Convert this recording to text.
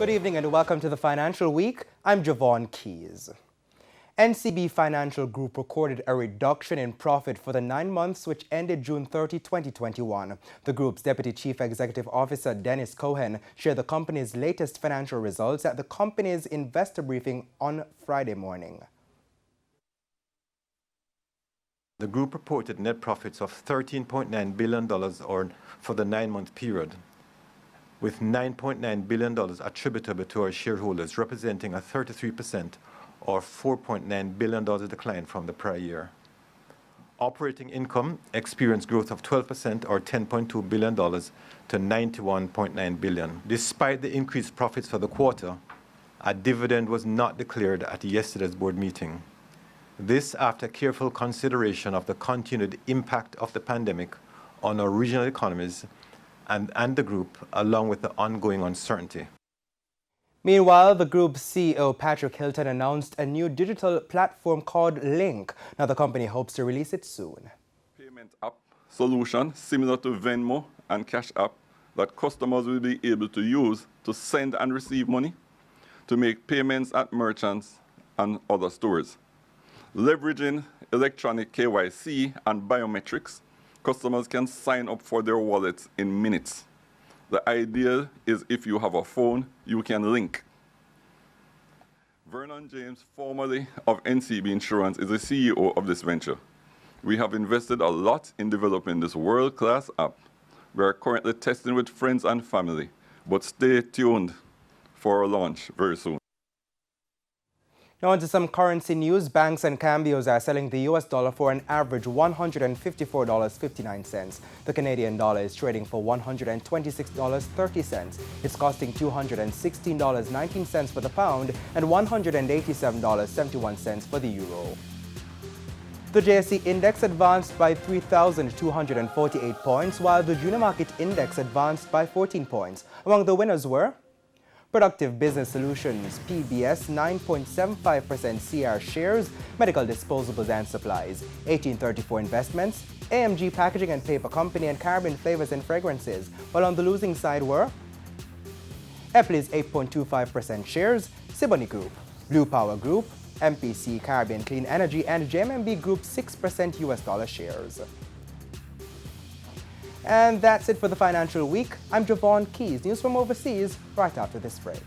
Good evening and welcome to the Financial Week. I'm Javon Keys. NCB Financial Group recorded a reduction in profit for the 9 months which ended June 30, 2021. The group's Deputy Chief Executive Officer, Dennis Cohen, shared the company's latest financial results at the company's investor briefing on Friday morning. The group reported net profits of $13.9 billion for the 9-month period, with $9.9 billion attributable to our shareholders, representing a 33% or $4.9 billion decline from the prior year. Operating income experienced growth of 12% or $10.2 billion to $91.9 billion. Despite the increased profits for the quarter, a dividend was not declared at yesterday's board meeting. This after careful consideration of the continued impact of the pandemic on our regional economies and the group, along with the ongoing uncertainty. Meanwhile, the group's CEO, Patrick Hilton, announced a new digital platform called Link. Now, the company hopes to release it soon. Payment app solution similar to Venmo and Cash App that customers will be able to use to send and receive money, to make payments at merchants and other stores. Leveraging electronic KYC and biometrics, customers can sign up for their wallets in minutes. The idea is if you have a phone, you can link. Vernon James, formerly of NCB Insurance, is the CEO of this venture. We have invested a lot in developing this world-class app. We are currently testing with friends and family, but stay tuned for a launch very soon. Now on to some currency news. Banks and cambios are selling the US dollar for an average $154.59. The Canadian dollar is trading for $126.30. It's costing $216.19 for the pound and $187.71 for the euro. The JSE index advanced by 3,248 points, while the junior market index advanced by 14 points. Among the winners were Productive Business Solutions, PBS, 9.75% CR shares, Medical Disposables and Supplies, 1834 Investments, AMG Packaging and Paper Company, and Caribbean Flavors and Fragrances, while on the losing side were Epley's 8.25% shares, Siboney Group, Blue Power Group, MPC Caribbean Clean Energy, and JMMB Group 6% US dollar shares. And that's it for the Financial Week. I'm Javon Keys. News from overseas right after this break.